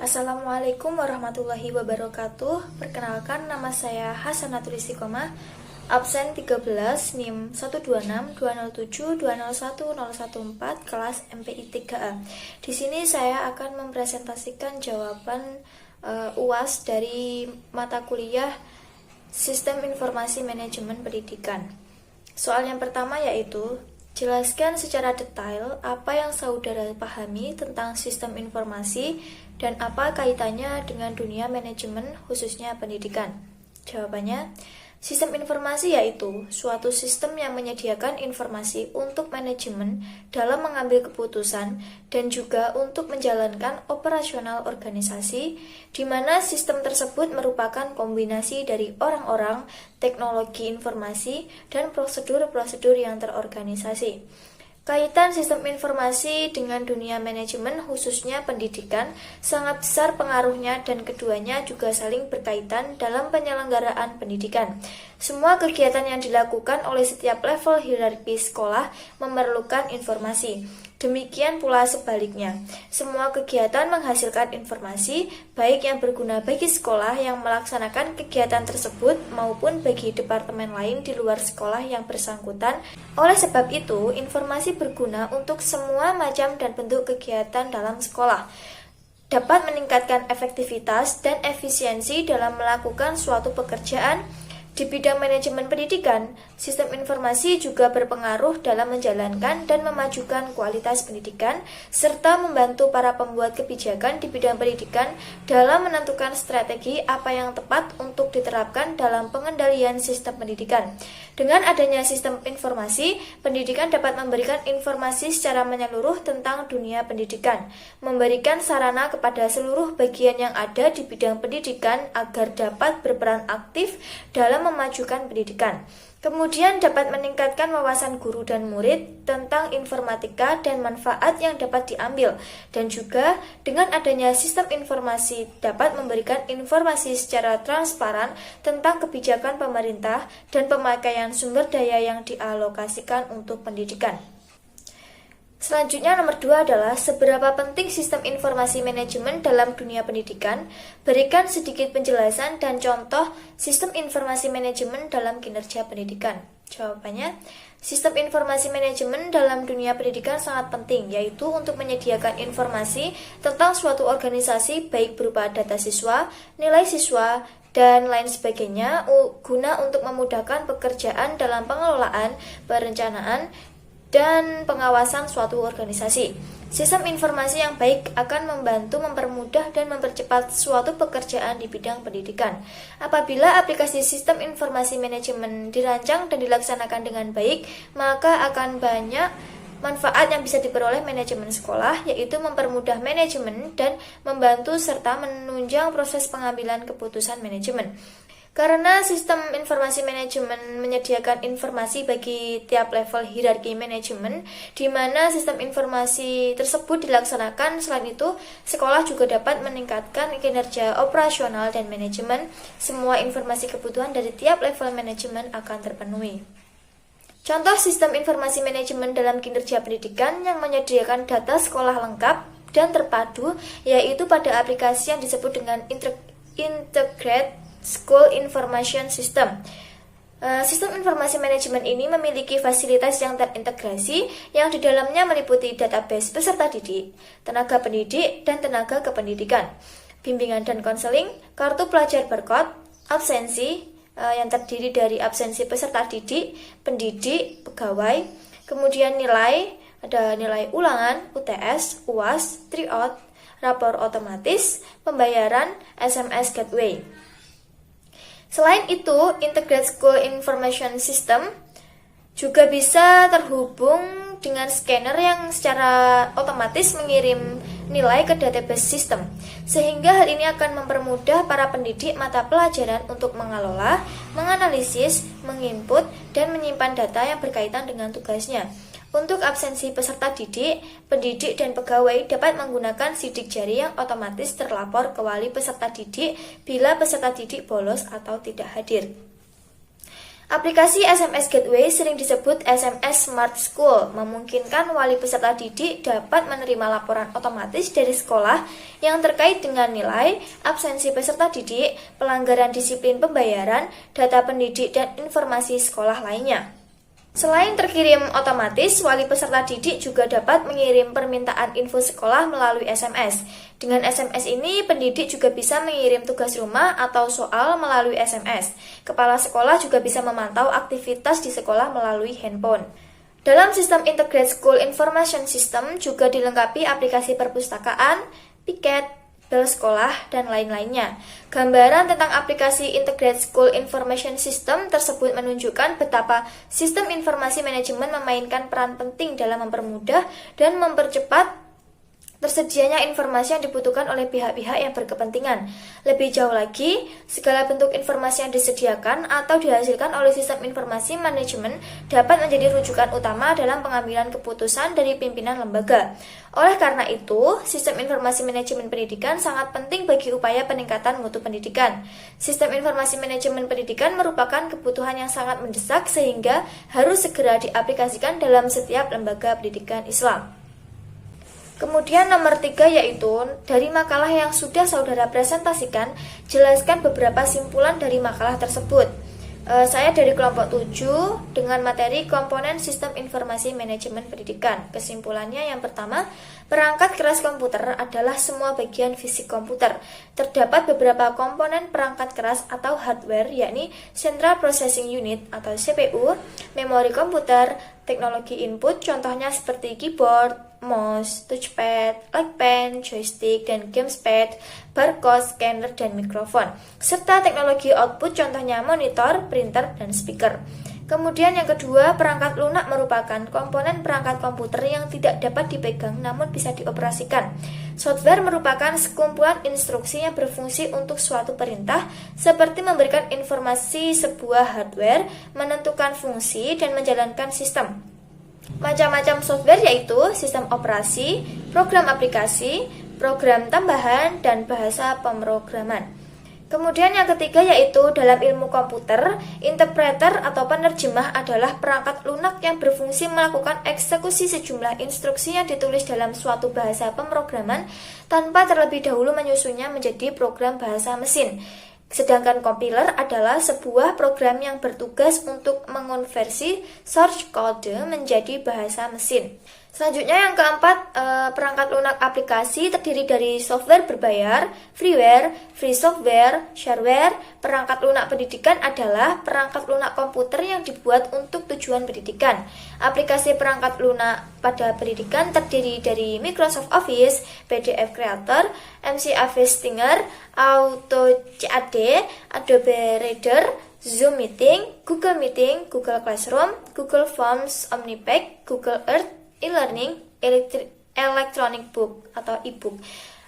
Assalamualaikum warahmatullahi wabarakatuh. Perkenalkan, nama saya Hasanatul Istiqomah, absen 13, NIM 1262072010114, kelas MPI 3A. Di sini saya akan mempresentasikan jawaban UAS dari mata kuliah Sistem Informasi Manajemen Pendidikan. Soal yang pertama yaitu, jelaskan secara detail apa yang saudara pahami tentang sistem informasi dan apa kaitannya dengan dunia manajemen khususnya pendidikan. Jawabannya, sistem informasi yaitu suatu sistem yang menyediakan informasi untuk manajemen dalam mengambil keputusan dan juga untuk menjalankan operasional organisasi, di mana sistem tersebut merupakan kombinasi dari orang-orang, teknologi informasi, dan prosedur-prosedur yang terorganisasi. Kaitan sistem informasi dengan dunia manajemen khususnya pendidikan sangat besar pengaruhnya dan keduanya juga saling berkaitan dalam penyelenggaraan pendidikan. Semua kegiatan yang dilakukan oleh setiap level hierarki sekolah memerlukan informasi. Demikian pula sebaliknya, semua kegiatan menghasilkan informasi, baik yang berguna bagi sekolah yang melaksanakan kegiatan tersebut maupun bagi departemen lain di luar sekolah yang bersangkutan. Oleh sebab itu, informasi berguna untuk semua macam dan bentuk kegiatan dalam sekolah, dapat meningkatkan efektivitas dan efisiensi dalam melakukan suatu pekerjaan. Di bidang manajemen pendidikan, sistem informasi juga berpengaruh dalam menjalankan dan memajukan kualitas pendidikan, serta membantu para pembuat kebijakan di bidang pendidikan dalam menentukan strategi apa yang tepat untuk diterapkan dalam pengendalian sistem pendidikan. Dengan adanya sistem informasi, pendidikan dapat memberikan informasi secara menyeluruh tentang dunia pendidikan, memberikan sarana kepada seluruh bagian yang ada di bidang pendidikan agar dapat berperan aktif dalam memajukan pendidikan. Kemudian dapat meningkatkan wawasan guru dan murid tentang informatika dan manfaat yang dapat diambil. Dan juga dengan adanya sistem informasi dapat memberikan informasi secara transparan tentang kebijakan pemerintah dan pemakaian sumber daya yang dialokasikan untuk pendidikan. Selanjutnya nomor 2 adalah seberapa penting sistem informasi manajemen dalam dunia pendidikan. Berikan sedikit penjelasan dan contoh sistem informasi manajemen dalam kinerja pendidikan. Jawabannya, sistem informasi manajemen dalam dunia pendidikan sangat penting, yaitu untuk menyediakan informasi tentang suatu organisasi baik berupa data siswa, nilai siswa, dan lain sebagainya guna untuk memudahkan pekerjaan dalam pengelolaan, perencanaan, dan pengawasan suatu organisasi. Sistem informasi yang baik akan membantu mempermudah dan mempercepat suatu pekerjaan di bidang pendidikan. Apabila aplikasi sistem informasi manajemen dirancang dan dilaksanakan dengan baik, maka akan banyak manfaat yang bisa diperoleh manajemen sekolah, yaitu mempermudah manajemen dan membantu serta menunjang proses pengambilan keputusan manajemen. Karena sistem informasi manajemen menyediakan informasi bagi tiap level hierarki manajemen, di mana sistem informasi tersebut dilaksanakan. Selain itu, sekolah juga dapat meningkatkan kinerja operasional dan manajemen. Semua informasi kebutuhan dari tiap level manajemen akan terpenuhi. Contoh sistem informasi manajemen dalam kinerja pendidikan yang menyediakan data sekolah lengkap dan terpadu, yaitu pada aplikasi yang disebut dengan Integrated School Information System. Sistem informasi manajemen ini memiliki fasilitas yang terintegrasi yang di dalamnya meliputi database peserta didik, tenaga pendidik, dan tenaga kependidikan, bimbingan dan konseling, kartu pelajar barcode, absensi yang terdiri dari absensi peserta didik, pendidik, pegawai, kemudian nilai, ada nilai ulangan, UTS, UAS, tryout, rapor otomatis, pembayaran, SMS gateway. Selain itu, Integrated School Information System juga bisa terhubung dengan scanner yang secara otomatis mengirim nilai ke database sistem, sehingga hal ini akan mempermudah para pendidik mata pelajaran untuk mengelola, menganalisis, menginput, dan menyimpan data yang berkaitan dengan tugasnya. Untuk absensi peserta didik, pendidik, dan pegawai dapat menggunakan sidik jari yang otomatis terlapor ke wali peserta didik bila peserta didik bolos atau tidak hadir. Aplikasi SMS Gateway sering disebut SMS Smart School, memungkinkan wali peserta didik dapat menerima laporan otomatis dari sekolah yang terkait dengan nilai, absensi peserta didik, pelanggaran disiplin pembayaran, data pendidik, dan informasi sekolah lainnya. Selain terkirim otomatis, wali peserta didik juga dapat mengirim permintaan info sekolah melalui SMS. Dengan SMS ini, pendidik juga bisa mengirim tugas rumah atau soal melalui SMS. Kepala sekolah juga bisa memantau aktivitas di sekolah melalui handphone. Dalam sistem Integrated School Information System juga dilengkapi aplikasi perpustakaan, piket, bel sekolah, dan lain-lainnya. Gambaran tentang aplikasi Integrated School Information System tersebut menunjukkan betapa sistem informasi manajemen memainkan peran penting dalam mempermudah dan mempercepat tersedianya informasi yang dibutuhkan oleh pihak-pihak yang berkepentingan. Lebih jauh lagi, segala bentuk informasi yang disediakan atau dihasilkan oleh sistem informasi manajemen dapat menjadi rujukan utama dalam pengambilan keputusan dari pimpinan lembaga. Oleh karena itu, sistem informasi manajemen pendidikan sangat penting bagi upaya peningkatan mutu pendidikan. Sistem informasi manajemen pendidikan merupakan kebutuhan yang sangat mendesak sehingga harus segera diaplikasikan dalam setiap lembaga pendidikan Islam. Kemudian nomor 3 yaitu, dari makalah yang sudah saudara presentasikan, jelaskan beberapa simpulan dari makalah tersebut. Saya dari kelompok 7 dengan materi komponen sistem informasi manajemen pendidikan. Kesimpulannya yang pertama, perangkat keras komputer adalah semua bagian fisik komputer. Terdapat beberapa komponen perangkat keras atau hardware, yakni Central Processing Unit atau CPU, memori komputer, teknologi input, contohnya seperti keyboard, mouse, touchpad, like pen, joystick, dan gamepad, barcode, scanner, dan mikrofon, serta teknologi output, contohnya monitor, printer, dan speaker. Kemudian yang kedua, perangkat lunak merupakan komponen perangkat komputer yang tidak dapat dipegang namun bisa dioperasikan. Software merupakan sekumpulan instruksi yang berfungsi untuk suatu perintah, seperti memberikan informasi sebuah hardware, menentukan fungsi, dan menjalankan sistem. Macam-macam software yaitu sistem operasi, program aplikasi, program tambahan, dan bahasa pemrograman. Kemudian yang ketiga yaitu dalam ilmu komputer, interpreter atau penerjemah adalah perangkat lunak yang berfungsi melakukan eksekusi sejumlah instruksi yang ditulis dalam suatu bahasa pemrograman tanpa terlebih dahulu menyusunnya menjadi program bahasa mesin. Sedangkan compiler adalah sebuah program yang bertugas untuk mengonversi source code menjadi bahasa mesin. Selanjutnya yang keempat, perangkat lunak aplikasi terdiri dari software berbayar, freeware, free software, shareware. Perangkat lunak pendidikan adalah perangkat lunak komputer yang dibuat untuk tujuan pendidikan. Aplikasi perangkat lunak pada pendidikan terdiri dari Microsoft Office, PDF Creator, MC Office Stinger, AutoCAD, Adobe Reader, Zoom Meeting, Google Meeting, Google Classroom, Google Forms, Omnipack, Google Earth, e-learning, electronic book atau e-book.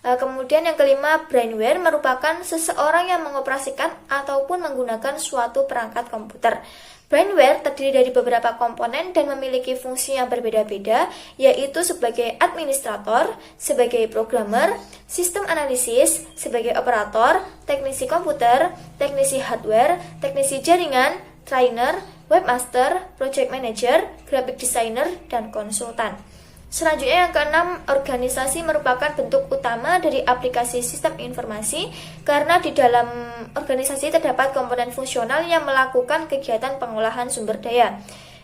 Kemudian yang kelima, brainware merupakan seseorang yang mengoperasikan ataupun menggunakan suatu perangkat komputer. Brainware terdiri dari beberapa komponen dan memiliki fungsi yang berbeda-beda, yaitu sebagai administrator, sebagai programmer, sistem analisis, sebagai operator, teknisi komputer, teknisi hardware, teknisi jaringan, trainer, webmaster, project manager, graphic designer, dan konsultan. Selanjutnya yang keenam, organisasi merupakan bentuk utama dari aplikasi sistem informasi karena di dalam organisasi terdapat komponen fungsional yang melakukan kegiatan pengolahan sumber daya.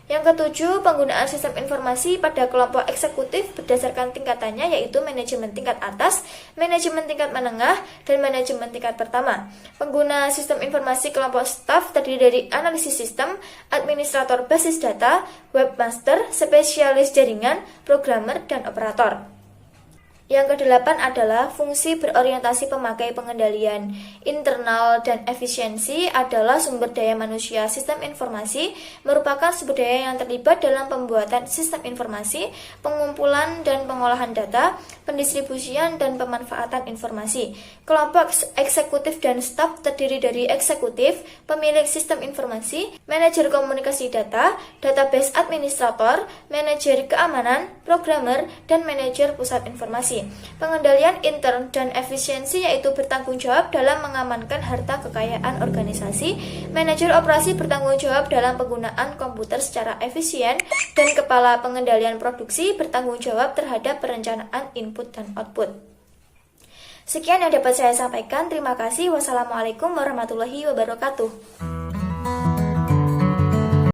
Yang ketujuh, penggunaan sistem informasi pada kelompok eksekutif berdasarkan tingkatannya yaitu manajemen tingkat atas, manajemen tingkat menengah, dan manajemen tingkat pertama. Pengguna sistem informasi kelompok staf terdiri dari analisis sistem, administrator basis data, webmaster, spesialis jaringan, programmer, dan operator. Yang kedelapan adalah fungsi berorientasi pemakai pengendalian internal dan efisiensi adalah sumber daya manusia. Sistem informasi merupakan sumber daya yang terlibat dalam pembuatan sistem informasi, pengumpulan dan pengolahan data, pendistribusian dan pemanfaatan informasi. Kelompok eksekutif dan staf terdiri dari eksekutif, pemilik sistem informasi, manajer komunikasi data, database administrator, manajer keamanan, programmer, dan manajer pusat informasi. organisasi. Pengendalian intern dan efisiensi yaitu bertanggung jawab dalam mengamankan harta kekayaan organisasi. Manajer operasi bertanggung jawab dalam penggunaan komputer secara efisien, dan kepala pengendalian produksi bertanggung jawab terhadap perencanaan input dan output. Sekian yang dapat saya sampaikan. Terima kasih. Wassalamualaikum warahmatullahi wabarakatuh.